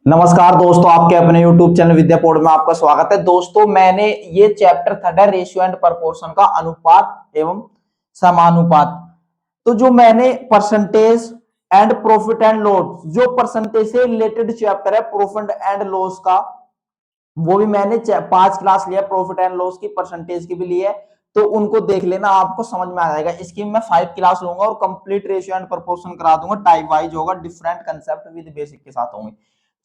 नमस्कार दोस्तों, आपके अपने YouTube चैनल विद्यापोड में आपका स्वागत है। दोस्तों, मैंने ये चैप्टर थर्ड है रेशियो एंड प्रोपोर्शन का अनुपात एवं समानुपात। तो जो मैंने percentage and profit and loss, जो परसेंटेज से रिलेटेड चैप्टर है प्रॉफिट एंड लॉस का, वो भी मैंने 5 क्लास लिया, प्रॉफिट एंड लॉस की, परसेंटेज की भी ली है। तो उनको देख लेना, आपको समझ में आ जाएगा। इसकी मैं 5 क्लास लूंगा और कंप्लीट रेशियो एंड प्रोपोर्शन करा दूंगा। टाइप वाइज होगा, डिफरेंट कंसेप्ट विद बेसिक के साथ होंगे।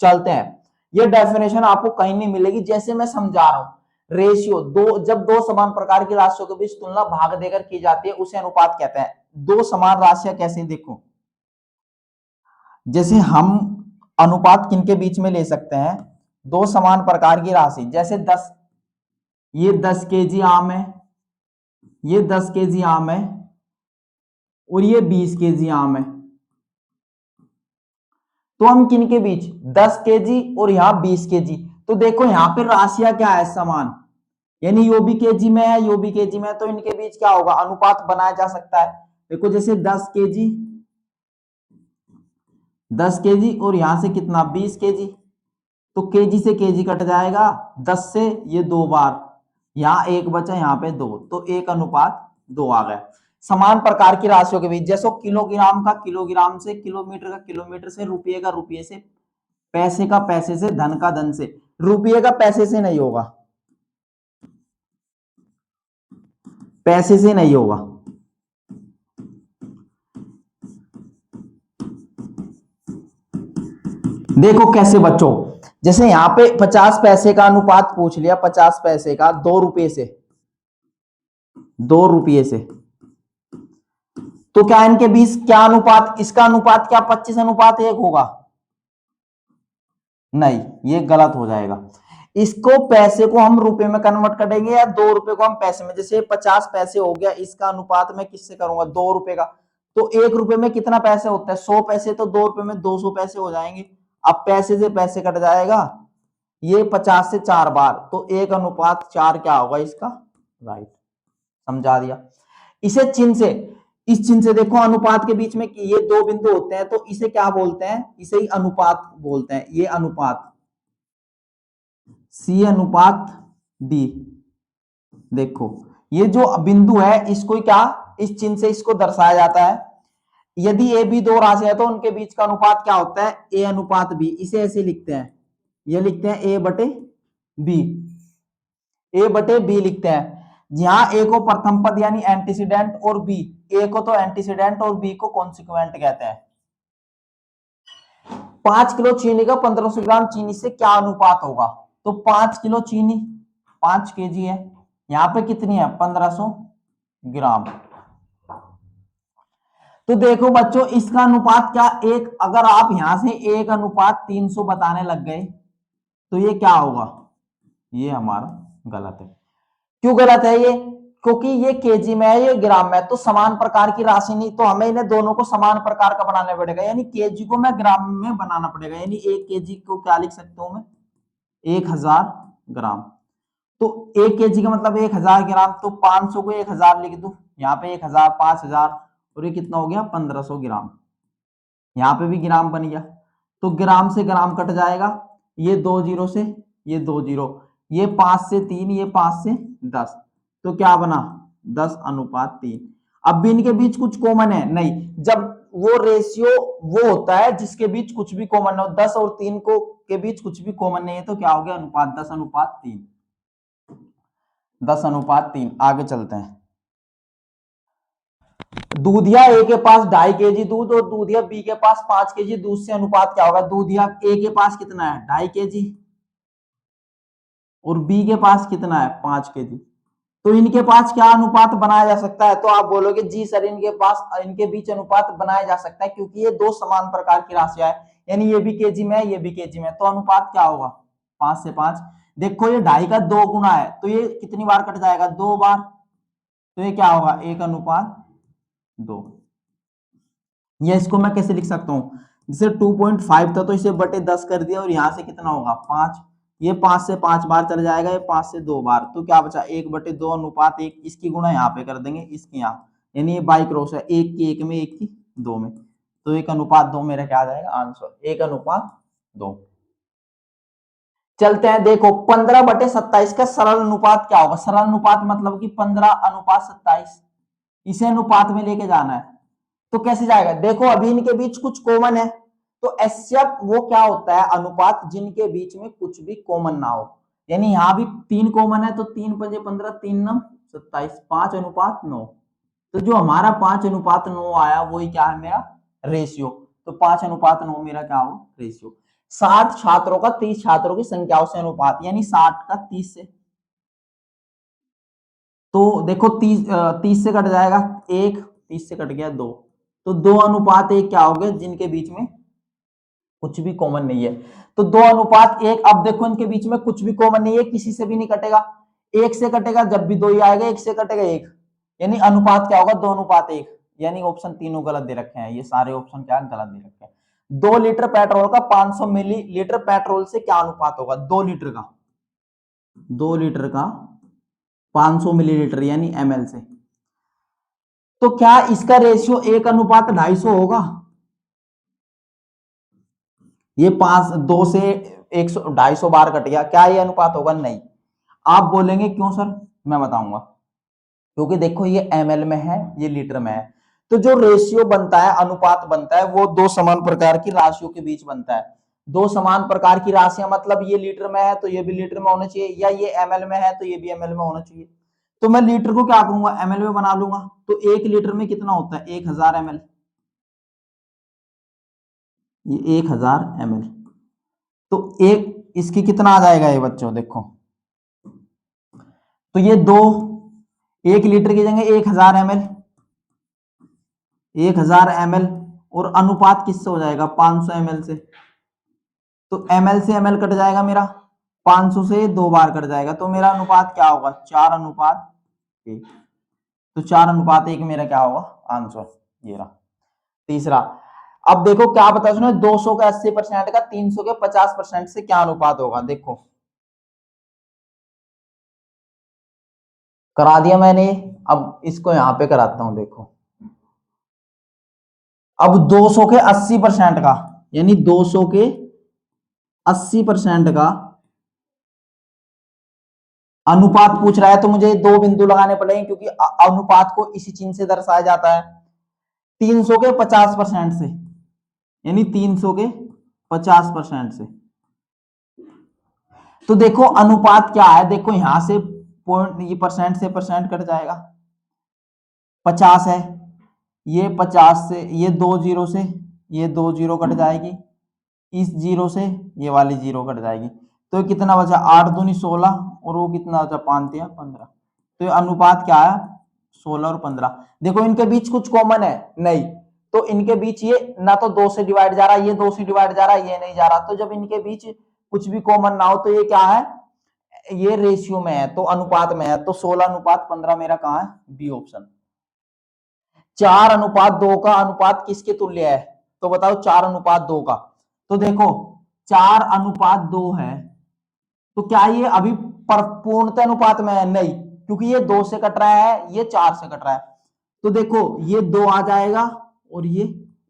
चलते हैं। ये डेफिनेशन आपको कहीं नहीं मिलेगी। जैसे मैं समझा रहा हूं, रेशियो जब दो समान प्रकार की राशियों के बीच तुलना भाग देकर की जाती है उसे अनुपात कहते हैं। दो समान राशियां कैसे, देखो, जैसे हम अनुपात किनके बीच में ले सकते हैं? दो समान प्रकार की राशि, जैसे 10, ये 10 kg आम है, ये 10 kg आम है और ये 20 kg आम है। तो हम किनके बीच, 10 kg और यहां 20 kg। तो देखो यहां पे राशियां क्या है, समान, यानी यो भी केजी में है, यो भी केजी में है, तो इनके बीच क्या होगा, अनुपात बनाया जा सकता है। देखो जैसे 10 kg, 10 kg और यहां से कितना, 20 kg। तो केजी से केजी कट जाएगा, 10 से ये 2 बार, यहाँ एक बचा, यहाँ पे 2, तो 1:2 आ गया। समान प्रकार की राशियों के बीच, जैसे किलोग्राम का किलोग्राम से, किलोमीटर का किलोमीटर से, रुपये का रुपये से, पैसे का पैसे से, धन का धन से। रुपये का पैसे से नहीं होगा, पैसे से नहीं होगा। देखो कैसे बच्चों, जैसे यहाँ पे 50 पैसे का अनुपात पूछ लिया, 50 पैसे का 2 रुपये से, 2 रुपये से, तो क्या इनके बीच क्या अनुपात, इसका अनुपात क्या 25:1 होगा? नहीं, ये गलत हो जाएगा। इसको पैसे को हम रुपए में कन्वर्ट करेंगे या 2 रुपए को हम पैसे में। जैसे 50 पैसे हो गया, इसका अनुपात मैं किससे करूंगा, 2 रुपए का। तो 1 रुपए में कितना पैसे होता है, 100 पैसे, तो 2 रुपए में 200 पैसे हो जाएंगे। अब पैसे से पैसे कट जाएगा, ये 50 से 4 बार, तो 1:4 क्या होगा इसका, राइट। समझा दिया। इसे चिन्ह से, इस चिन्ह से देखो, अनुपात के बीच में ये दो बिंदु होते हैं, तो इसे क्या बोलते हैं, इसे ही अनुपात बोलते हैं। ये अनुपात सी अनुपात डी। देखो ये जो बिंदु है, इसको क्या, इस चिन्ह से इसको दर्शाया जाता है। यदि ए बी दो राशि है तो उनके बीच का अनुपात क्या होता है, ए अनुपात बी। इसे ऐसे लिखते हैं, ये लिखते हैं ए बटे बी, ए बटे बी लिखते हैं। जहां ए को प्रथम पद यानी एंटीसीडेंट और बी, ए को तो एंटीसीडेंट और बी को कॉन्सिक्वेंट कहते हैं। 5 किलो चीनी का 1500 ग्राम चीनी से क्या अनुपात होगा? तो 5 किलो चीनी 5 kg है, यहाँ पे कितनी है, 1500 ग्राम। तो देखो बच्चों, इसका अनुपात क्या, एक, अगर आप यहां से 1:300 बताने लग गए तो ये क्या होगा, ये हमारा गलत है। क्यों गलत है ये? क्योंकि ये केजी में है, ये ग्राम में है, तो समान प्रकार की राशि नहीं, तो हमें इन्हें दोनों को समान प्रकार का बनाना पड़ेगा, यानी केजी को मैं ग्राम में बनाना पड़ेगा। यानी 1 kg को क्या लिख सकता हूं मैं, 1000 ग्राम। तो 1 kg का मतलब 1000 ग्राम, तो 500 को 1000 लिख दू, यहाँ पे 1000, 5000, और ये कितना हो गया, 1500 ग्राम। यहाँ पे भी ग्राम बन गया, तो ग्राम से ग्राम कट जाएगा, ये 2 जीरो से ये 2 जीरो, ये 5 से 3, ये 5 से 10, तो क्या बना, 10:3। अब भी इनके बीच कुछ कॉमन है नहीं, जब वो रेशियो वो होता है जिसके बीच कुछ भी कॉमन हो, 10 और 3 को के बीच कुछ भी कॉमन नहीं है, तो क्या हो गया अनुपात, 10:3, 10:3। आगे चलते हैं। दूधिया ए के पास 2.5 kg दूध और दूधिया बी के पास 5 kg दूध से अनुपात क्या होगा? दूधिया ए के पास कितना है, 2.5 kg, और बी के पास कितना है, 5 kg। तो इनके पास क्या अनुपात बनाया जा सकता है? तो आप बोलोगे जी सर, इनके पास, इनके बीच अनुपात बनाया जा सकता है, क्योंकि ये दो समान प्रकार की राशियां है, यानी ये भी केजी में है, ये भी केजी में है, तो अनुपात क्या होगा, 5 से 5। देखो ये 2.5 का 2 गुना है, तो ये कितनी बार कट जाएगा, 2 बार, तो ये क्या होगा, 1:2। या इसको मैं कैसे लिख सकता हूँ, जैसे 2.5 था तो इसे बटे 10 कर दिया, और यहां से कितना होगा, 5, ये 5 से 5 बार चल जाएगा, ये 5 से 2 बार, तो क्या बचा, 1/2:1, इसकी गुणा यहाँ पे कर देंगे, इसकी यहाँ, यानी ये बाई क्रॉस है, एक की एक में, एक की दो में, तो 1:2 मेरा क्या आ जाएगा आंसर, 1:2। चलते हैं, देखो 15/27 का सरल अनुपात क्या होगा। सरल अनुपात मतलब कि 15:27, इसे अनुपात में लेके जाना है। तो कैसे जाएगा, देखो अभी इनके बीच कुछ कॉमन है, तो एसएफ वो क्या होता है, अनुपात जिनके बीच में कुछ भी कॉमन ना हो। यानी यहां भी 3 कॉमन है, तो 3×5 = 15, 3×9 = 27, 5:9। तो जो हमारा 5:9 आया वही क्या है मेरा रेशियो। तो 5:9 मेरा क्या होगा रेशियो। 60 छात्रों का 30 छात्रों की संख्याओं से अनुपात, यानी 60 का 30 से। तो देखो 30 से कट जाएगा 1, 30 से कट गया 2, तो 2:1 क्या हो गया, जिनके बीच में कुछ भी कॉमन नहीं है। तो 2:1। अब देखो इनके बीच में कुछ भी कॉमन नहीं है, किसी से भी नहीं कटेगा। 1 से कटेगा जब भी 2 ही आएगा, 1 से कटेगा 1, यानी अनुपात क्या होगा 2:1। यानी ऑप्शन तीनों गलत दे रखे हैं, ये सारे ऑप्शन क्या गलत दे रखे हैं। 2 लीटर पेट्रोल का 500 मिलीलीटर पेट्रोल से क्या अनुपात होगा, 2 लीटर का, 2 लीटर का 500 मिलीलीटर यानी ml से। तो क्या इसका रेशियो 1:250 होगा। ये 2 से 100 250 बार कट गया, क्या ये अनुपात होगा, नहीं। आप बोलेंगे क्यों सर, मैं बताऊंगा। क्योंकि देखो ये ml में है, ये लीटर में है, तो जो रेशियो बनता है, अनुपात बनता है, वो दो समान प्रकार की राशियों के बीच बनता है। दो समान प्रकार की राशियां मतलब ये लीटर में है तो ये भी लीटर में होना चाहिए, या ये ml में है तो ये भी ml में होना चाहिए। तो मैं लीटर को क्या करूंगा, ml में बना लूंगा। तो 1 लीटर में कितना होता है, 1000 ml। ये 1000 ml, तो एक इसकी कितना आ जाएगा ये बच्चों, देखो तो ये 1 लीटर की जगह 1000 ml, 1000 ml, और अनुपात किससे हो जाएगा, 500 ml से। तो ml से ml कट जाएगा मेरा, 500 से 2 बार कट जाएगा, तो मेरा अनुपात क्या होगा, 4:1। तो 4:1 मेरा क्या होगा आंसर, ये रहा। तीसरा, अब देखो क्या पता सुनो, 200 के 80% का 300 के 50% से क्या अनुपात होगा। देखो करा दिया मैंने, अब इसको यहां पे कराता हूं। देखो अब 200 के 80% का, यानी 200 के 80% का अनुपात पूछ रहा है, तो मुझे 2 बिंदु लगाने पड़ेंगे, क्योंकि अनुपात को इसी चिन्ह से दर्शाया जाता है। 300 के 50% से, यानी 300 के 50% से। तो देखो अनुपात क्या है, देखो यहां से पॉइंट, ये परसेंट से परसेंट कट जाएगा, 50 है, ये 50 से, ये 2 जीरो से ये 2 जीरो कट जाएगी, इस जीरो से ये वाली जीरो कट जाएगी। तो कितना बचा, 8×2 = 16, और वो कितना बचा, 5×3 = 15। तो ये अनुपात क्या है, 16 और 15। देखो इनके बीच कुछ कॉमन है नहीं, तो इनके बीच ये ना तो 2 से डिवाइड जा रहा है, ये 2 से डिवाइड जा रहा है, ये नहीं जा रहा। तो जब इनके बीच कुछ भी कॉमन ना हो तो ये क्या है, ये रेशियो में है, तो अनुपात में है। तो 16:15 मेरा कहाँ है, बी ऑप्शन। 4:2 का अनुपात किसके तुल्य है, तो बताओ 4:2 का। तो देखो 4:2 है, तो क्या ये अभी पूर्णतः अनुपात में है, नहीं, क्योंकि ये 2 से कट रहा है, ये 4 से कट रहा है। तो देखो ये 2 आ जाएगा और ये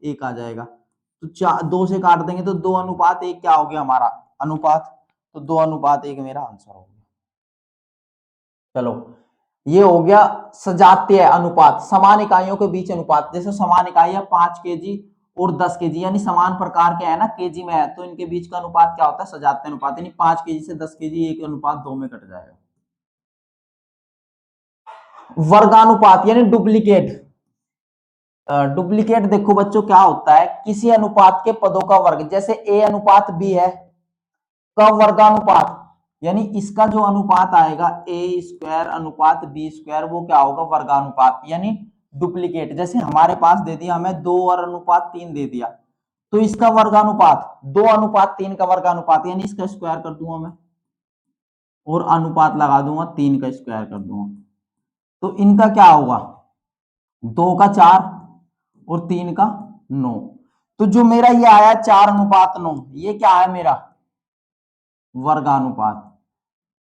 1 आ जाएगा, तो 2 से काट देंगे तो 2:1 क्या हो गया हमारा अनुपात। तो 2:1 मेरा आंसर हो गया। चलो ये हो गया सजातीय अनुपात, समान इकाइयों के बीच अनुपात। जैसे समान इकाई है 5 केजी और 10 केजी, यानी समान प्रकार के है ना, केजी में है, तो इनके बीच का अनुपात क्या होता है, सजातीय अनुपात। यानी 5 केजी से 10 केजी, 1:2 में कट जाएगा। वर्गानुपात यानी डुप्लीकेट। डुप्लीकेट देखो बच्चों क्या होता है, किसी अनुपात के पदों का वर्ग, जैसे A:B है, का वर्गानुपात, यानी इसका जो अनुपात आएगा A² + B², वो क्या होगा वर्गानुपात, यानी डुप्लीकेट। जैसे हमारे पास दे दिया हमें 2 और 3 दे दिया, तो इसका वर्गानुपात 2:3 का वर्गानुपात, यानी इसका स्क्वायर कर दूंगा मैं, और अनुपात लगा दूंगा 3 का स्क्वायर कर दूंगा। तो इनका क्या होगा, 2 का 4 और 3 का 9। तो जो मेरा ये आया 4:9, ये क्या है मेरा वर्गानुपात।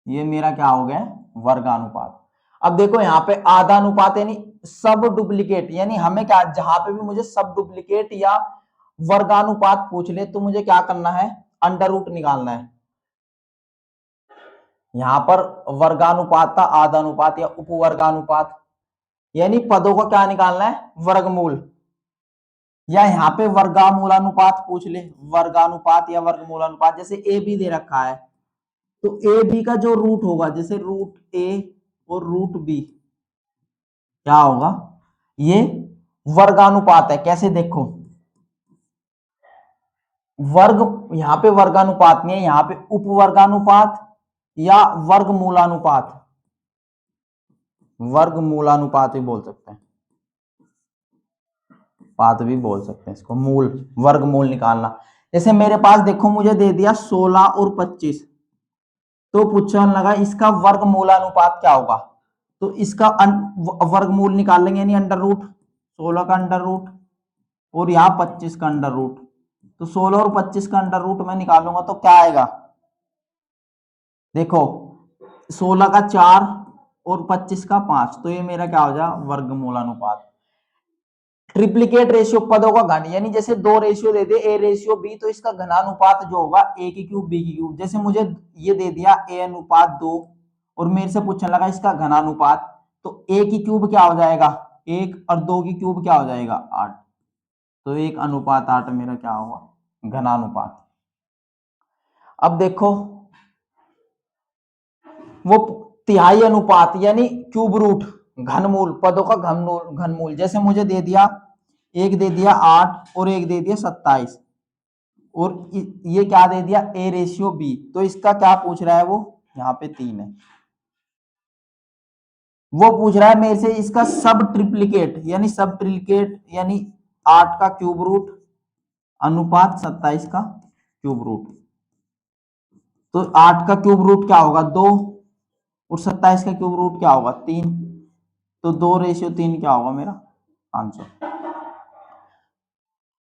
ये मेरा क्या हो गया वर्गानुपात। अब देखो यहाँ पे आधा अनुपात यानी सब डुप्लीकेट, यानी हमें क्या, जहां पे भी मुझे सब डुप्लीकेट या वर्गानुपात पूछ ले तो मुझे क्या करना है, अंडर रूट निकालना है। यहां पर वर्गानुपात था, आधानुपात या उपवर्गानुपात, यानी पदों का क्या निकालना है, वर्गमूल। या यहाँ पे वर्गामूलानुपात पूछ ले, वर्गानुपात या वर्गमूलानुपात। जैसे ए बी दे रखा है, तो ए बी का जो रूट होगा, जैसे रूट ए और रूट बी क्या होगा, ये वर्गानुपात है। कैसे देखो, वर्ग, यहां पे वर्गानुपात नहीं है, यहां पे उपवर्गानुपात या वर्गमूलानुपात, वर्गमूलानुपात भी बोल सकते हैं, पात भी बोल सकते हैं इसको, मूल, वर्गमूल निकालना। जैसे मेरे पास देखो, मुझे दे दिया 16 और 25, तो पूछने लगा इसका वर्गमूलानुपात क्या होगा, तो इसका वर्गमूल निकाल लेंगे, यानी अंडर रूट, 16 का अंडर रूट और यहाँ 25 का अंडर रूट। तो 16 और 25 का अंडर रूट में निकालूंगा तो क्या आएगा, देखो 16 का 4 और 25 का 5, तो ये मेरा क्या हो जाएगा, वर्गमूलानुपात। ट्रिप्लीकेट रेशियो, पदों का घन, यानी जैसे दो रेशियो दे दे, ए रेशियो बी, तो इसका घनानुपात जो होगा ए की क्यूब बी की क्यूब। जैसे मुझे ये दे दिया ए अनुपात 2 और मेरे से पूछने लगा इसका घनानुपात, तो ए की क्यूब क्या हो जाएगा 1 और 2 की क्यूब क्या हो जाएगा 8, तो 1 अनुपात 8 मेरा क्या होगा, घनानुपात। अब देखो वो तिहाई अनुपात, यानी क्यूब रूट, घनमूल, पदों का घनमूल, घनमूल। जैसे मुझे दे दिया, एक दे दिया 8 और एक दे दिया 27 और ये क्या दे दिया ए रेशियो बी, तो इसका क्या पूछ रहा है वो, यहाँ पे 3 है, वो पूछ रहा है मेरे से इसका सब ट्रिप्लीकेट, यानी सब ट्रिप्लीकेट, यानी 8 का क्यूब रूट अनुपात 27 का क्यूब रूट। तो 8 का क्यूब रूट क्या होगा 2 और 27 का क्यूब रूट क्या होगा 3, तो 2:3 क्या होगा मेरा आंसर।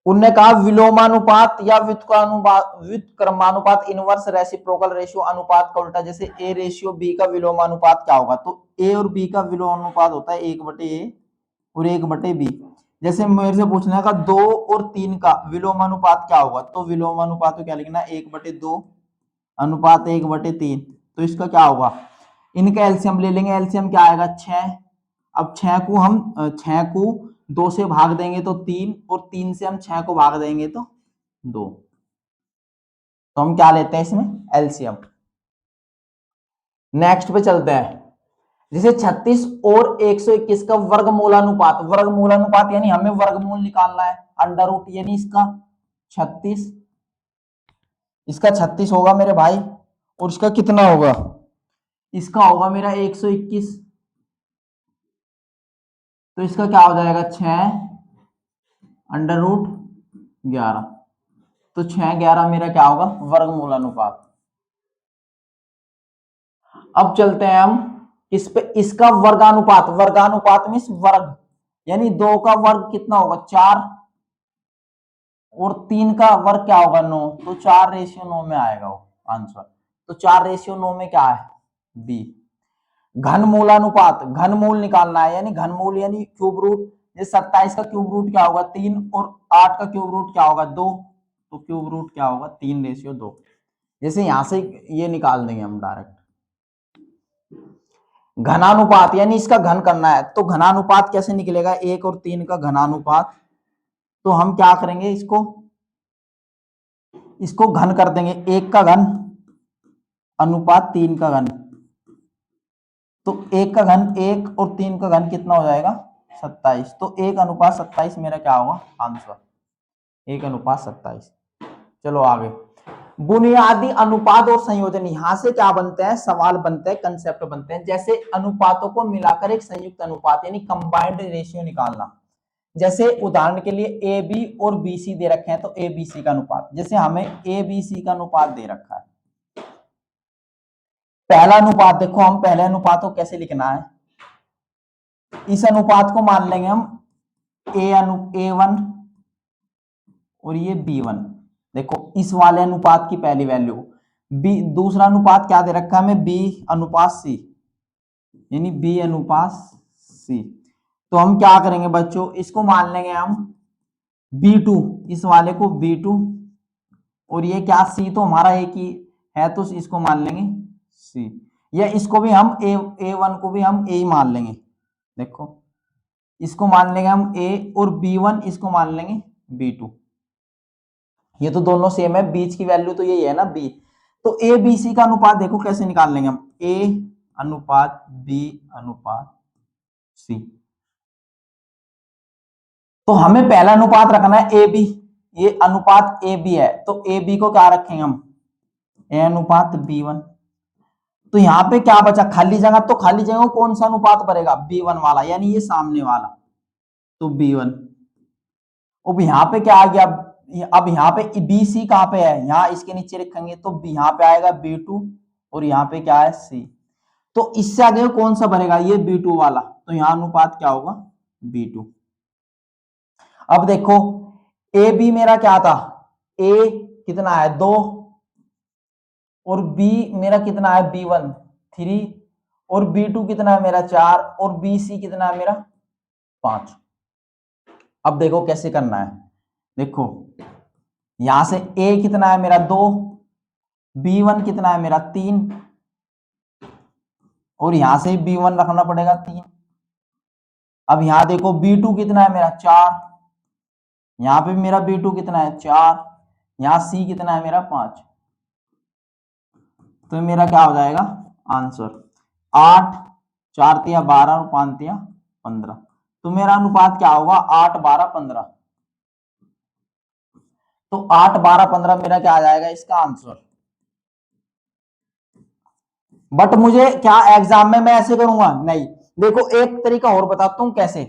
उनने कहा विलोमानुपात या व्युत्क्रमानुपात, इनवर्स रेसिप्रोकल रेशियो अनुपात का उल्टा। जैसे ए रेशियो बी का विलोमानुपात क्या होगा, तो ए और बी का विलोमानुपात होता है 1/a और 1/b। जैसे मेरे से पूछने का 2 और 3 का विलोमानुपात क्या होगा, तो विलोमानुपात को क्या लिखना, 1/2 अनुपात 1/3, तो इसका क्या होगा, इनका एलसीएम ले लेंगे, एलसीएम क्या आएगा 6। अब 6 को हम 6 को 2 से भाग देंगे तो 3 और 3 से हम 6 को भाग देंगे तो 2, तो हम क्या लेते हैं इसमें एलसीएम। नेक्स्ट पे चलते हैं। जैसे 36 और 121 का वर्गमूलानुपात, वर्गमूलानुपात यानी हमें वर्गमूल निकालना है, अंडर रूट, यानी इसका 36, इसका 36 होगा मेरे भाई, और इसका कितना होगा, इसका होगा मेरा 121, तो इसका क्या हो जाएगा 6 अंडर रूट 11, तो 6/11 मेरा क्या होगा वर्गमूलानुपात। अब चलते हैं हम इस पे, इसका वर्गानुपात, वर्गानुपात मीन्स वर्ग, यानी 2 का वर्ग कितना होगा 4 और 3 का वर्ग क्या होगा 9, तो 4:9 में आएगा वो आंसर। तो 4:9 में क्या है बी। घनमूलानुपात, घनमूल निकालना है, यानी घनमूल यानी क्यूब रूट। ये 27 का क्यूब रूट क्या होगा 3 और 8 का क्यूब रूट क्या होगा 2, तो क्यूब रूट क्या होगा 3:2। जैसे यहां से ये निकाल देंगे हम डायरेक्ट। घनानुपात यानी इसका घन करना है, तो घनानुपात कैसे निकलेगा, 1 और 3 का घनानुपात, तो हम क्या करेंगे इसको, इसको घन कर देंगे, 1 का घन अनुपात 3 का घन, तो 1 का घन 1 और 3 का घन कितना हो जाएगा 27, तो 1:27 मेरा क्या होगा आंसर, 1:27। चलो आगे, बुनियादी अनुपात और संयोजन, यहां से क्या बनते हैं सवाल बनते हैं, कंसेप्ट बनते हैं। जैसे अनुपातों को मिलाकर एक संयुक्त अनुपात यानी कंबाइंड रेशियो निकालना। जैसे उदाहरण के लिए ए बी और बी सी दे रखे हैं, तो ए बी सी का अनुपात, जैसे हमें ए बी सी का अनुपात दे रखा है। पहला अनुपात देखो, हम पहले अनुपात को कैसे लिखना है, इस अनुपात को मान लेंगे हम A1 और ये B1। देखो इस वाले अनुपात की पहली वैल्यू B, दूसरा अनुपात क्या दे रखा है हमें B/C, यानी B/C। तो हम क्या करेंगे बच्चों, इसको मान लेंगे हम B2, इस वाले को B2, और ये क्या C तो हमारा एक ही है, तो इसको मान लेंगे सी, या इसको भी हम ए वन को भी हम ए ही मान लेंगे। देखो इसको मान लेंगे हम ए, और बी वन इसको मान लेंगे बी टू। ये तो दोनों सेम है, बीच की वैल्यू तो यही है ना बी। तो ए बी सी का अनुपात देखो कैसे निकाल लेंगे हम, ए अनुपात बी अनुपात सी। तो हमें पहला अनुपात रखना है ए बी, ये अनुपात ए बी है, तो ए बी को क्या रखेंगे हम, ए अनुपात बी वन। तो यहाँ पे क्या बचा खाली जगह, तो खाली जगह को कौन सा अनुपात भरेगा, बी वन वाला, यानी ये सामने वाला, तो बी वन। अब यहाँ पे क्या आ गया, अब यहाँ पे बी सी कहाँ पे है, यहाँ इसके नीचे लिखेंगे, तो यहाँ पे आएगा बी टू, और यहाँ पे क्या है सी। तो इससे आगे कौन सा भरेगा, ये बी टू वाला, तो यहाँ अनुपात क्या होगा, बी टू। अब देखो ए बी मेरा क्या था, ए कितना है 2, और बी मेरा कितना है बी वन 3, और बी टू कितना है मेरा 4, और बी सी कितना है मेरा 5। अब देखो कैसे करना है, देखो यहां से ए कितना है मेरा 2, बी वन कितना है मेरा 3, और यहां से बी वन रखना पड़ेगा 3। अब यहां देखो बी टू कितना है मेरा 4, यहां पे मेरा बी टू कितना है 4, यहां सी कितना है मेरा 5। तो मेरा क्या हो जाएगा आंसर 8, 4 तिया 12 और 5 तिया 15। तो मेरा अनुपात क्या होगा 8 12 15। तो 8 12 15 मेरा क्या आ जाएगा इसका आंसर। बट मुझे क्या एग्जाम में मैं ऐसे करूंगा नहीं, देखो एक तरीका और बताता हूं कैसे।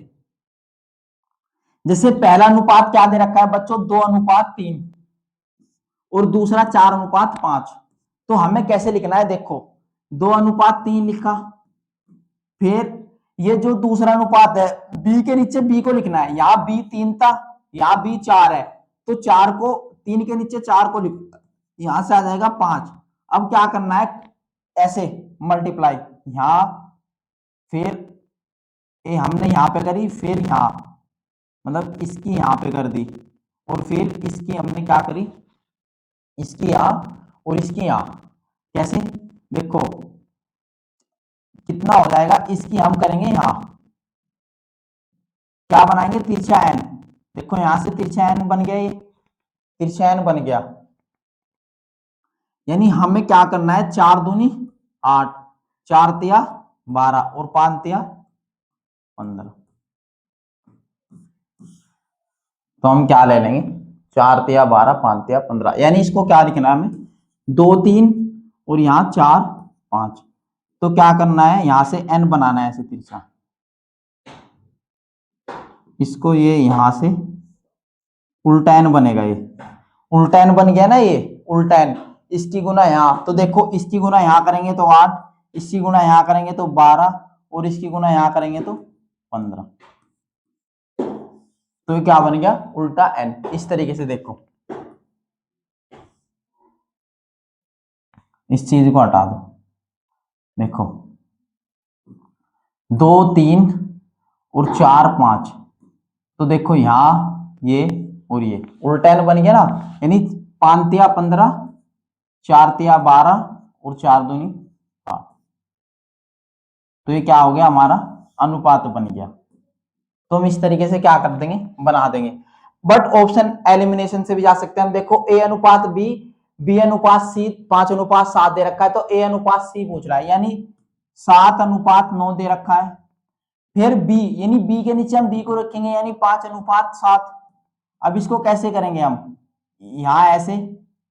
जैसे पहला अनुपात क्या दे रखा है बच्चों 2:3, और दूसरा 4:5। तो हमें कैसे लिखना है, देखो 2:3 लिखा, फिर ये जो दूसरा अनुपात है बी के नीचे बी को लिखना है, यहां बी 3 था, यहां बी 4 है, तो 4 को 3 के नीचे 4 को लिख, यहां से आ जाएगा 5। अब क्या करना है ऐसे मल्टीप्लाई, यहां फिर ये हमने यहां पे करी, फिर यहां मतलब इसकी यहां पे कर दी, और फिर इसकी हमने क्या करी, इसकी यहां और इसकी यहां। कैसे देखो कितना हो जाएगा, इसकी हम करेंगे यहां, क्या बनाएंगे तिरछा एन। देखो यहां से तिरछा एन बन गया, ये तिरछा एन बन गया, यानी हमें क्या करना है 4 दूनी 8, 4 तिया 12 और 5 तिया 15। तो हम क्या ले लेंगे 4 तिया 12 5 तिया 15, यानी इसको क्या लिखना है हमें 2 3 और यहाँ 4 5। तो क्या करना है यहां से n बनाना है ऐसे तिरछा, इसको ये यहां से उल्टा n बनेगा, ये उल्टा n बन गया ना, ये उल्टा n, इसकी गुना यहाँ, तो देखो इसकी गुना यहाँ करेंगे तो 8, इसकी गुना यहाँ करेंगे तो 12, और इसकी गुना यहाँ करेंगे तो 15। तो ये क्या बन गया उल्टा n। इस तरीके से देखो, इस चीज को हटा दो, देखो 2 3 और 4 5, तो देखो यहां ये और ये उल्टा n बन गया ना, यानी 5 तिया 15, 4 तिया 12 और 4 दूनी 8। तो ये क्या हो गया हमारा अनुपात बन गया। तो हम इस तरीके से क्या कर देंगे बना देंगे। बट ऑप्शन एलिमिनेशन से भी जा सकते हैं हम, देखो ए अनुपात बी, बी अनुपात सी, 5:7 दे रखा है, तो ए अनुपात सी पूछ रहा है, यानी 7:9 दे रखा है। फिर बी, यानी बी के नीचे हम बी को रखेंगे, यानी 5:7। अब इसको कैसे करेंगे हम, यहां ऐसे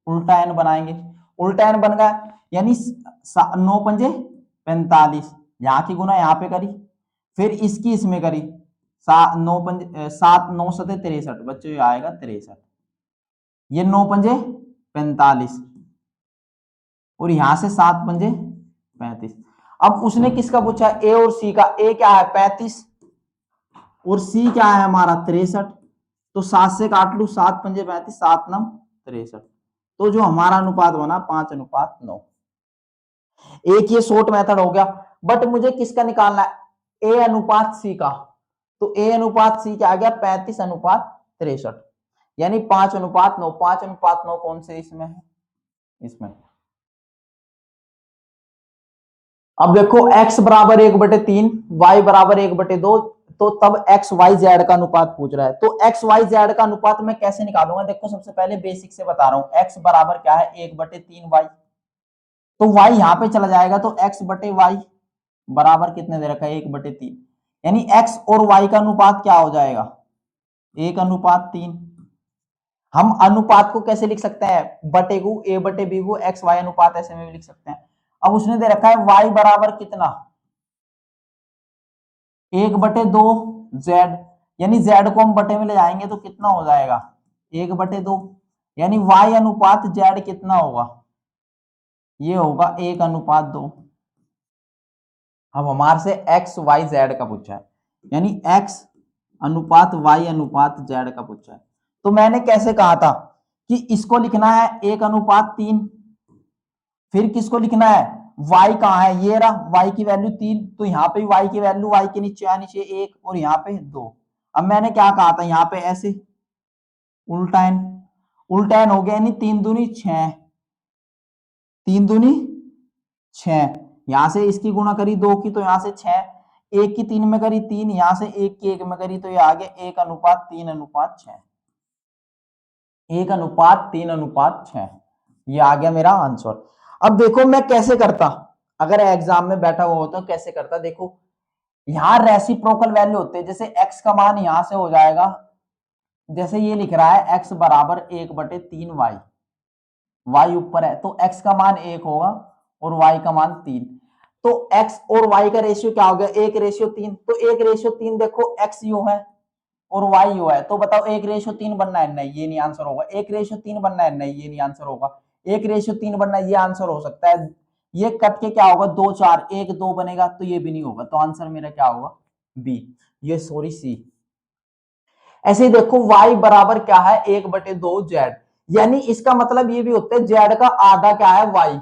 उल्टा एन बनाएंगे, उल्टा एन बन गया, यानी 9 पंजे 45, यहाँ की गुना यहाँ पे करी, फिर इसकी इसमें करी, 7 9 पंजे 7 9 सते 63, बच्चों ये आएगा 63, ये 9 पंजे 45, और यहां से 7 पंजे 35। अब उसने किसका पूछा ए और सी का, ए क्या है 35 और सी क्या है हमारा 63, तो 7 से काट लू, 7 पंजे 35, 7 9 63। तो जो हमारा अनुपात बना 5:9। एक ये शॉर्ट मेथड हो गया। बट मुझे किसका निकालना है, ए अनुपात सी का। तो ए अनुपात सी क्या आ गया 35:63, यानी 5:9। 5:9 कौन से इसमें है, इसमें अब देखो x बराबर 1/3, y बराबर 1/2, तो तब एक्स वाई जेड का अनुपात पूछ रहा है। तो एक्स वाई जेड का अनुपात मैं कैसे निकालूंगा? देखो सबसे पहले बेसिक से बता रहा हूं, x बराबर क्या है 1/3y, तो y यहां पे चला जाएगा, तो x/y बराबर कितने दे रखा है 1/3, यानी x और y का अनुपात क्या हो जाएगा 1:3। हम अनुपात को कैसे लिख सकते हैं? बटे को a/b को एक्स वाई अनुपात ऐसे में भी लिख सकते हैं। अब उसने दे रखा है y बराबर कितना 1/2 जेड, यानी जेड को हम बटे में ले जाएंगे तो कितना हो जाएगा 1/2, यानी y अनुपात जेड कितना होगा? ये होगा 1:2। अब हमारे से एक्स वाई जेड का पूछा है, यानी x अनुपात y अनुपात z का पूछा है। तो मैंने कैसे कहा था कि इसको लिखना है 1:3, फिर किसको लिखना है y कहाँ है, ये रहा y की वैल्यू 3, तो यहाँ पे y की वैल्यू y के नीचे नीचे 1 और यहाँ पे 2। अब मैंने क्या कहा था यहाँ पे ऐसे उल्टा n, उल्टा n हो गया, यानी 3 दूनी 6, 3 दूनी 6, यहां से इसकी गुणा करी 2 की, तो यहां से 6, एक की 3 में करी 3, यहां से एक की 1 में करी, तो ये आ गया 1:3:6, 1:3:6, ये आ गया मेरा आंसर। अब देखो मैं कैसे करता, अगर एग्जाम में बैठा हुआ होता तो कैसे करता। देखो यहां रेसिप्रोकल वैल्यू होते हैं, जैसे x का मान यहां से हो जाएगा, जैसे ये लिख रहा है x बराबर 1/3y, y ऊपर है तो x का मान 1 होगा और y का मान 3, तो x और y का रेशियो क्या हो गया 1:3, तो 1:3 देखो x यू है और y यू है, तो बताओ 1:3 बनना है? नहीं, ये नहीं आंसर होगा। 1:3 बनना है? नहीं, ये नहीं आंसर होगा। 1:3 बनना है, ये आंसर हो सकता है। ये कट के क्या होगा 2 4, 1 2 बनेगा, तो ये भी नहीं होगा, तो आंसर मेरा क्या होगा बी, ये सॉरी सी। ऐसे ही देखो y बराबर क्या है 1/2 जेड, यानी इसका मतलब ये भी होता है जेड का आधा क्या है y,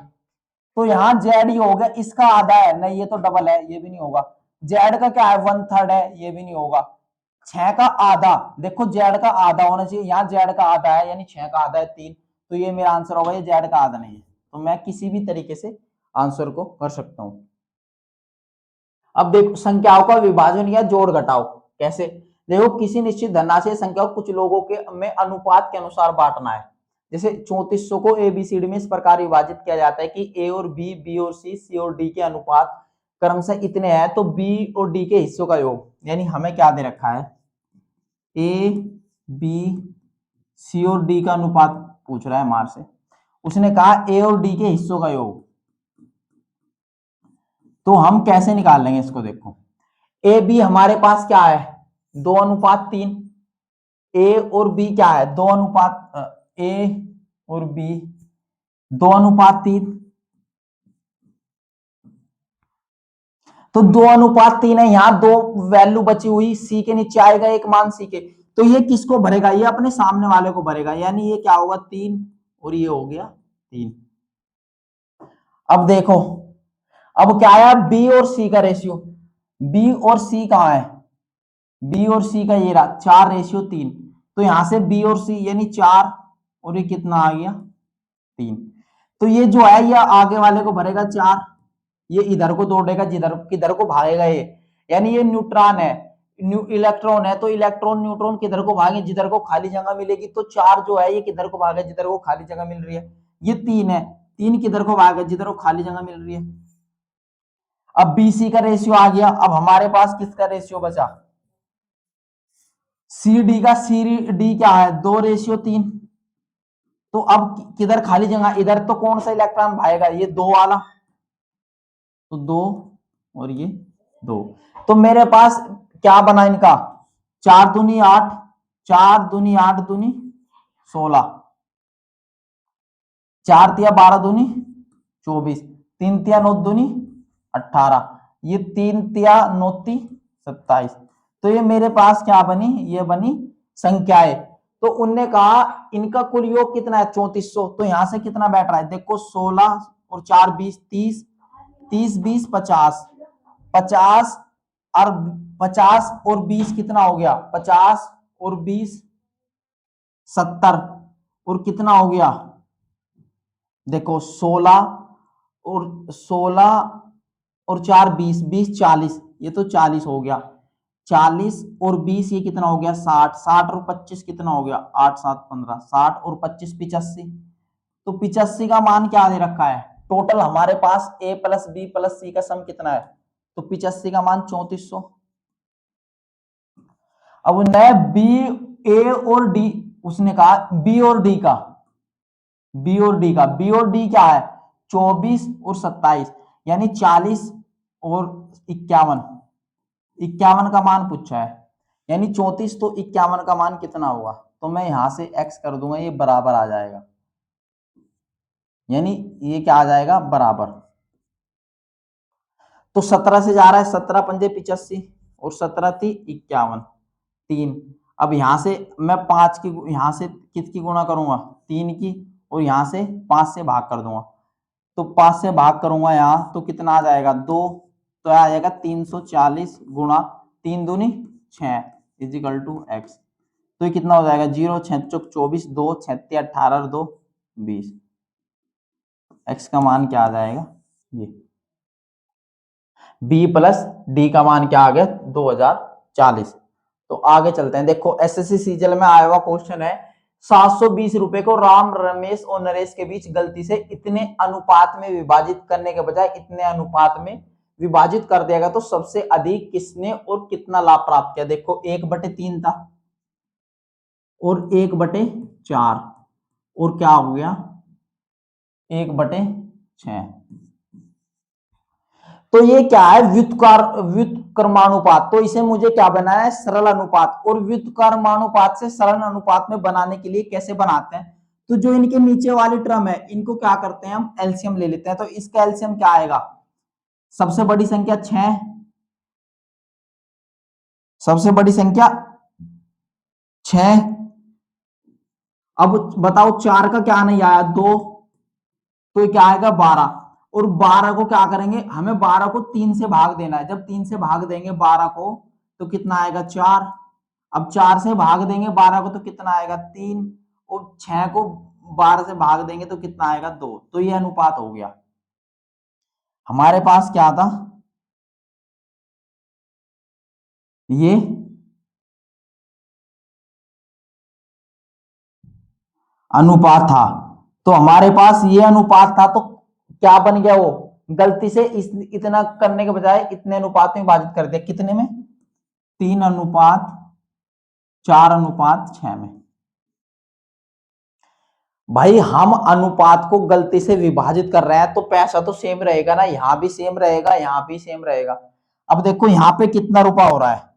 तो यहां जेड ही हो गया, इसका आधा है, नहीं ये तो डबल है, ये भी नहीं होगा। जेड का क्या है 1/3 है, ये भी नहीं होगा। 6 का आधा, देखो जेड का आधा होना चाहिए, यहाँ जेड का आधा है, यानी 6 का आधा है 3, तो ये मेरा आंसर होगा, ये जेड का आधा नहीं है। तो मैं किसी भी तरीके से आंसर को कर सकता हूं। अब देखो संख्याओं का विभाजन या जोड़ घटाओ कैसे। देखो किसी निश्चित धनराशि संख्या को कुछ लोगों के में अनुपात के अनुसार बांटना है। जैसे 3400 को एबीसीडी में इस प्रकार विभाजित किया जाता है कि ए और बी, बी और सी और डी के अनुपात क्रमशः इतने हैं, तो बी और डी के हिस्सों का योग, यानी हमें क्या दे रखा है ए बी सी और डी का अनुपात पूछ रहा है हमारे से। उसने कहा ए और डी के हिस्सों का योग, तो हम कैसे निकाल लेंगे इसको। देखो ए बी हमारे पास क्या है 2:3, ए और बी क्या है 2:, ए और बी 2:3, तो 2:3 है, यहां दो वैल्यू बची हुई, सी के नीचे आएगा एक मान सी के, तो ये किसको भरेगा ये अपने सामने वाले को भरेगा, यानी ये क्या होगा 3 और ये हो गया 3। अब देखो अब क्या आया बी और सी का रेशियो, बी और सी कहां है, बी और सी का ये रहा 4:3, तो यहां से बी और सी यानी 4 और ये कितना आ गया 3, तो ये जो है ये आगे वाले को भरेगा 4, ये इधर को दौड़ेगा जिधर किधर को भागेगा ये, यानी ये न्यूट्रॉन है, इलेक्ट्रॉन है, तो इलेक्ट्रॉन न्यूट्रॉन किधर को भागे जिधर को खाली जगह मिलेगी, तो 4 जो है ये किधर को भागे जिधर को खाली जगह मिल रही है, ये 3 है, 3 किधर को भागे जिधर को खाली जगह मिल रही है। अब बीसी का रेशियो आ गया, अब हमारे पास किसका रेशियो बचा सी डी का, सी डी क्या है 2:3, तो अब किधर खाली जगह, इधर तो कौन सा इलेक्ट्रॉन भागेगा ये 2 वाला, तो 2 और ये 2, तो मेरे पास क्या बना इनका 4 दूनी 8, 4 दूनी 8 दूनी 16, 4 तिया 12 दूनी 24, 3 तिया 9 दूनी 18, ये 3 तिया 9 ती 27, तो ये मेरे पास क्या बनी ये बनी संख्याएं। तो उनने कहा इनका कुल योग कितना है 3400, तो यहां से कितना बैठ रहा है देखो 16 और 4 20 30, 30 20 50, 50 और 50 और 20 कितना हो गया 50 और 20 70, और कितना हो गया देखो 16 और 16 और 4 20, 20 40, ये तो 40 हो गया। 40 और 20 ये कितना हो गया 60, 60 और 25 कितना हो गया 8 7 15, 60 और 25 85। तो 85 का मान क्या दे रखा है, टोटल हमारे पास a प्लस बी प्लस सी का सम कितना है, तो 85 का मान 3400। अब नया बी ए और डी, उसने कहा बी और डी का, बी और डी का, बी और डी क्या है 24 और 27, यानी 40 और 51, 51 का मान पूछा है, यानी 34 तो 51 का मान कितना होगा, तो मैं यहां से x कर दूंगा, ये बराबर आ जाएगा, यानी ये क्या आ जाएगा बराबर। तो 17 से जा रहा है, 17 पंजे 85 और 17 थी 51, 3। अब यहां से मैं 5 की, यहां से किसकी गुणा करूंगा 3 की, और यहां से 5 से भाग कर दूंगा, तो 5 से भाग करूंगा यहां तो कितना आ जाएगा 2, तो आ जाएगा 340 गुणा 3 दूनी 6 इजिकल टू x। तो ये कितना हो जाएगा 0 6 चौक 24, 2 6 18 2 20, x का मान क्या आ जाएगा ये, b प्लस डी का मान क्या आ गया 2040। तो आगे चलते हैं, देखो एसएससी सीजीएल में आया हुआ क्वेश्चन है, 720 रुपए को राम रमेश और नरेश के बीच गलती से इतने अनुपात में विभाजित करने के बजाय इतने अनुपात में विभाजित कर दिया गया, तो सबसे अधिक किसने और कितना लाभ प्राप्त किया। देखो 1/3 था और 1/4, और क्या हो गया 1/6। तो ये क्या है व्युत्क्रमानुपात, तो इसे मुझे क्या बनाना है सरल अनुपात, और व्युत्क्रमानुपात से सरल अनुपात में बनाने के लिए कैसे बनाते हैं, तो जो इनके नीचे वाली टर्म है इनको क्या करते हैं हम एलसीएम ले लेते हैं। तो इसका एलसीएम क्या आएगा, सबसे बड़ी संख्या 6, सबसे बड़ी संख्या 6, अब बताओ 4 का क्या नहीं आया 2, तो क्या आएगा 12, और 12 को क्या करेंगे, हमें 12 को 3 से भाग देना है, जब 3 से भाग देंगे 12 को तो कितना आएगा 4, अब 4 से भाग देंगे 12 को तो कितना आएगा 3, और 6 को 12 से भाग देंगे तो कितना आएगा 2, तो ये अनुपात हो गया। हमारे पास क्या था ये अनुपात था, तो हमारे पास ये अनुपात था, तो क्या बन गया वो गलती से इतना करने के बजाय इतने अनुपात में विभाजित कर दिया, कितने में 3:4:6 में। भाई हम अनुपात को गलती से विभाजित कर रहे हैं तो पैसा तो सेम रहेगा ना, यहां भी सेम रहेगा यहां भी सेम रहेगा। अब देखो यहां पे कितना रुपया हो रहा है,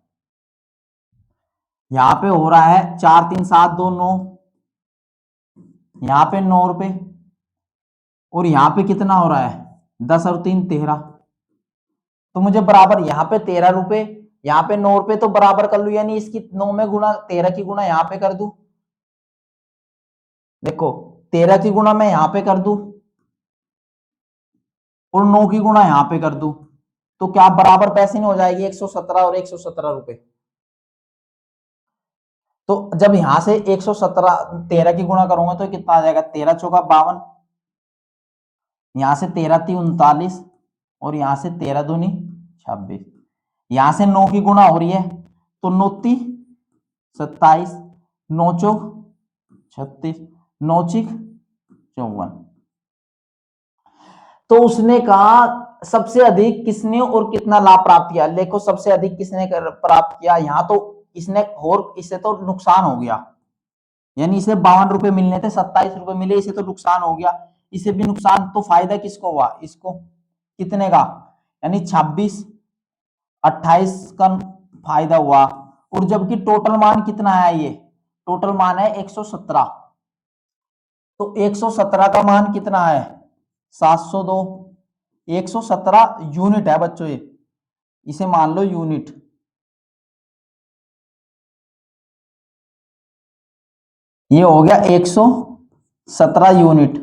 यहां पे हो रहा है 4 3 7 2 9, यहां पे 9 रुपए, और यहां पे कितना हो रहा है 10 और 3 13, तो मुझे बराबर यहाँ पे 13 रुपए, यहाँ पे 9 रुपए, तो बराबर कर लू, यानी इसकी 9 में गुणा 13 की गुणा यहाँ पे कर दू, देखो 13 की गुणा मैं यहाँ पे कर दू और 9 की गुणा यहाँ पे कर दू, तो क्या बराबर पैसे नहीं हो जाएगी 117 और 117 रुपए। तो जब यहां से 117 13 की गुणा करूंगा तो कितना आ जाएगा 13 चौका 52, यहां से 13 3 39, और यहां से 13 दूनी 26, यहां से 9 की गुणा हो रही है तो 9 3 27, 9 चौक 36, 9 चिक 54। तो उसने कहा सबसे अधिक किसने और कितना लाभ प्राप्त किया, देखो सबसे अधिक किसने प्राप्त किया, यहां तो इसने, और इससे तो नुकसान हो गया, यानी इसे 52 रुपए मिलने थे 27 रुपए मिले, इसे तो नुकसान हो गया, इसे भी नुकसान, तो फायदा किसको हुआ इसको, कितने का, यानी 26 28 का फायदा हुआ, और जबकि टोटल मान कितना है, ये टोटल मान है 117, तो 117 का मान कितना है 702, 117 यूनिट है बच्चों, ये इसे मान लो यूनिट, ये हो गया 117 यूनिट,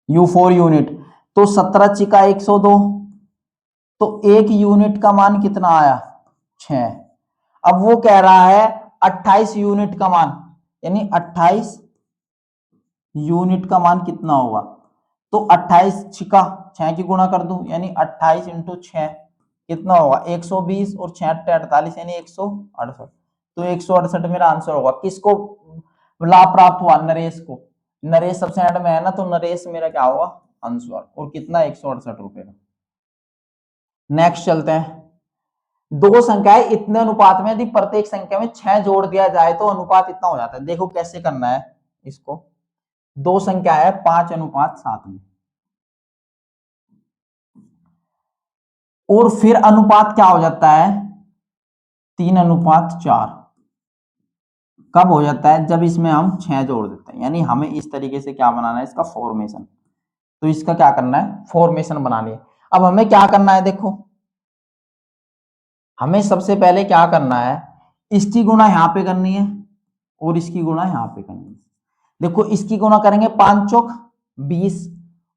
U4 यूनिट, तो 17 चिका 102, तो 1 यूनिट का मान कितना आया 6। अब वो कह रहा है 28 यूनिट का मान, यानी 28 यूनिट का मान कितना होगा, तो 28 छिका 6 की गुणा कर दूं, यानी 28 इंटू 6 कितना होगा 120 और 6 48 यानी 168। तो 168 मेरा आंसर होगा। किसको लाभ प्राप्त हुआ? नरेश को। नरेश सबसे एंड में है ना, तो नरेश मेरा क्या होगा आंसर। और कितना 168 रुपए का। नेक्स्ट चलते हैं। दो संख्याएं इतने अनुपात में, यदि प्रत्येक संख्या में 6 जोड़ दिया जाए तो अनुपात इतना हो जाता है। देखो कैसे करना है इसको। दो संख्या है 5:7 में, और फिर अनुपात क्या हो जाता है 3:4। कब हो जाता है? जब इसमें हम 6 जोड़ देते हैं। यानी हमें इस तरीके से क्या बनाना है इसका फॉर्मेशन। तो इसका क्या करना है फॉर्मेशन बनानी है। अब हमें क्या करना है, देखो हमें सबसे पहले क्या करना है, इसकी गुणा यहां पे करनी है और इसकी गुणा यहां पे करनी है। देखो इसकी गुणा करेंगे 5 चौक 20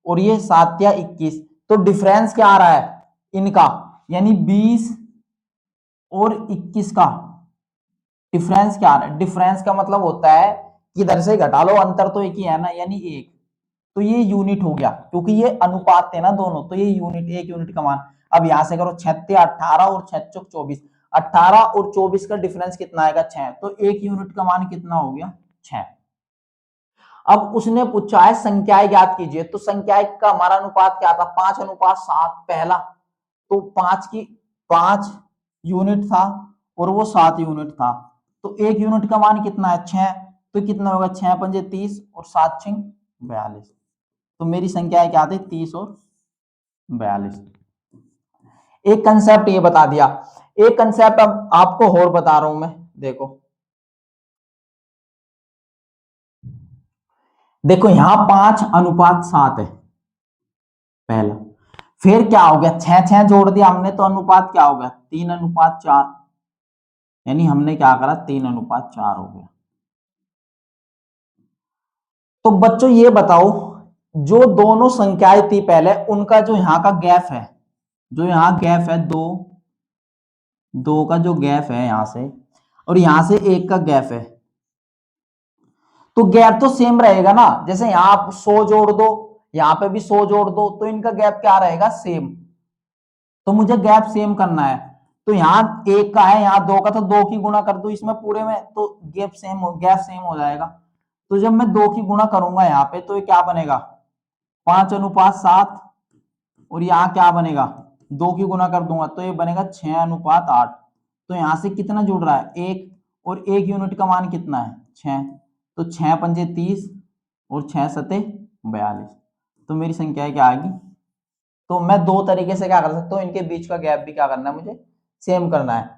और ये 7 या 21। तो डिफरेंस क्या आ रहा है इनका, यानी 20 और 21 का डिफरेंस क्या आ रहा है। डिफरेंस का मतलब होता है कि इधर से घटा लो, अंतर तो एक ही है ना, यानी 1। तो ये यूनिट हो गया, क्योंकि ये अनुपात थे ना दोनों, तो ये यूनिट 1 यूनिट का मान। अब यहां से करो 6 18 और 6 चौक 24। 18 और 24 का डिफरेंस कितना आएगा 6। तो 1 यूनिट का मान कितना हो गया 6। अब उसने पूछा है संख्याएं ज्ञात कीजिए, तो संख्याएं का हमारा अनुपात क्या था 5:7 पहला। तो 5 यूनिट था और वो 7 यूनिट था। तो 1 यूनिट का मान कितना है 6। तो कितना होगा 6 पंजे 30 और 7 6 42। तो मेरी संख्या क्या थी 30 और 42। एक कंसेप्ट ये बता दिया। एक कंसेप्ट अब आपको और बता रहा हूं मैं। देखो देखो यहां 5:7 है पहला। फिर क्या हो गया 6 जोड़ दिया हमने, तो अनुपात क्या हो गया 3:4। यानी हमने क्या करा 3:4 हो गया। तो बच्चों ये बताओ, जो दोनों संख्याएं थी पहले उनका जो यहां का गैप है, जो यहां गैप है दो का जो गैप है यहां से, और यहां से 1 का गैप है, तो गैप तो सेम रहेगा ना। जैसे यहां आप 100 जोड़ दो, यहां पे भी 100 जोड़ दो, तो इनका गैप क्या रहेगा सेम। तो मुझे गैप सेम करना है। तो यहाँ 1 का है, यहाँ 2 का, तो 2 की गुणा कर दो इसमें पूरे में, तो गैप सेम हो जाएगा। तो जब मैं 2 की गुणा करूंगा यहाँ पे, तो ये क्या बनेगा 5:7। और यहाँ क्या बनेगा 2 की गुणा कर दूंगा तो ये बनेगा 6:8। तो यहां से कितना जुड़ रहा है 1, और 1 यूनिट का मान कितना है 6। तो 6 पंजे 30 और 6 सते 42। तो मेरी संख्या क्या आएगी। तो मैं दो तरीके से क्या कर सकता हूँ, इनके बीच का गैप भी क्या करना है मुझे सेम करना है।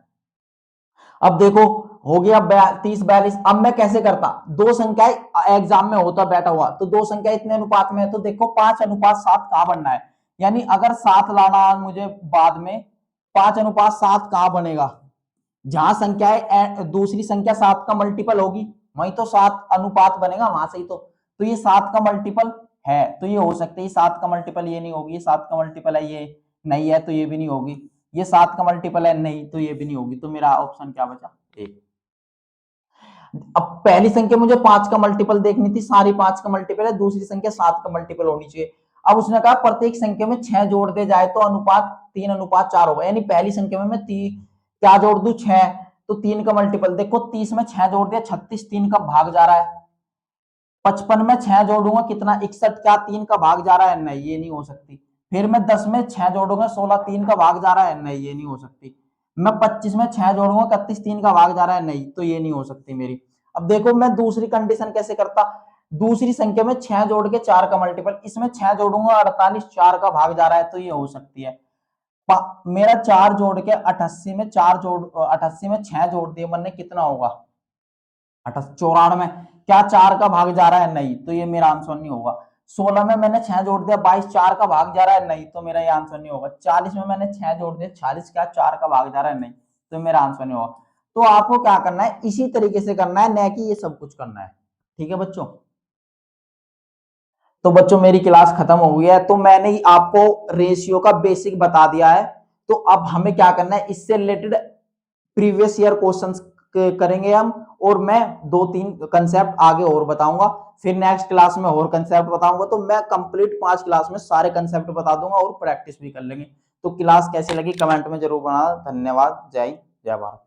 अब देखो हो गया 30 42। अब मैं कैसे करता, दो संख्याएं एग्जाम में होता बैठा हुआ, तो दो संख्या इतने अनुपात में है, तो देखो 5:7 कहां बनना है। यानी अगर 7 लाना है मुझे बाद में, 5:7 कहां बनेगा, जहां संख्या है दूसरी संख्या 7 का मल्टीपल होगी, वही तो 7 अनुपात बनेगा वहां से ही। तो ये 7 का मल्टीपल है, तो ये हो सकता है 7 का मल्टीपल ये नहीं होगी, ये 7 का मल्टीपल है ये नहीं है, तो ये भी नहीं होगी। ये 7 का मल्टीपल है नहीं, तो ये भी नहीं होगी। तो मेरा ऑप्शन क्या बचा 1। अब पहली संख्या मुझे 5 का मल्टीपल देखनी थी, सारी 5 का मल्टीपल है, दूसरी संख्या 7 का मल्टीपल होनी चाहिए। अब उसने कहा प्रत्येक संख्या में 6 जोड़ दे जाए तो अनुपात 3:4 होगा। यानी पहली संख्या में मैं क्या जोड़ दू 6, तो 3 का मल्टीपल देखो 30 में 6 जोड़ दिया 36, 3 का भाग जा रहा है। 55 में 6 जोड़ूंगा कितना 61, क्या 3 का भाग जा रहा है नहीं, ये नहीं हो सकती। फिर मैं 10 में 6 जोड़ूंगा 16, 3 का भाग जा रहा है नहीं, ये नहीं हो सकती। मैं 25 में 6 जोड़ूंगा 31, 3 का भाग जा रहा है नहीं, तो ये नहीं हो सकती मेरी। अब देखो मैं दूसरी कंडीशन कैसे करता, दूसरी संख्या में 6 जोड़ के 4 का मल्टीपल, इसमें 6 जोड़ूंगा 48, 4 का भाग जा रहा है, तो ये हो सकती है। मेरा 4 जोड़ के 88 में 88 में 6 जोड़ दिए मैंने, कितना होगा 94। क्या 4 का भाग जा रहा है नहीं, तो ये मेरा आंसर नहीं होगा। 16 में मैंने 6 जोड़ दिया 22, 4 का भाग जा रहा है नहीं, तो मेरा ये आंसर नहीं होगा। 40 में मैंने 6 जोड़ दिया 46, क्या 4 का भाग जा रहा है नहीं, तो मेरा आंसर नहीं होगा। तो आपको क्या करना है इसी तरीके से करना है, न कि ये सब कुछ करना है। ठीक है बच्चों। तो बच्चों मेरी क्लास खत्म हो गई है, तो मैंने आपको रेशियो का बेसिक बता दिया है। तो अब हमें क्या करना है, इससे रिलेटेड प्रीवियस ईयर क्वेश्चंस करेंगे हम, और मैं 2-3 कंसेप्ट आगे और बताऊंगा, फिर नेक्स्ट क्लास में और कंसेप्ट बताऊंगा। तो मैं कंप्लीट 5 क्लास में सारे कंसेप्ट बता दूंगा और प्रैक्टिस भी कर लेंगे। तो क्लास कैसी लगी कमेंट में जरूर बनाना। धन्यवाद। जय हिंद, जय भारत।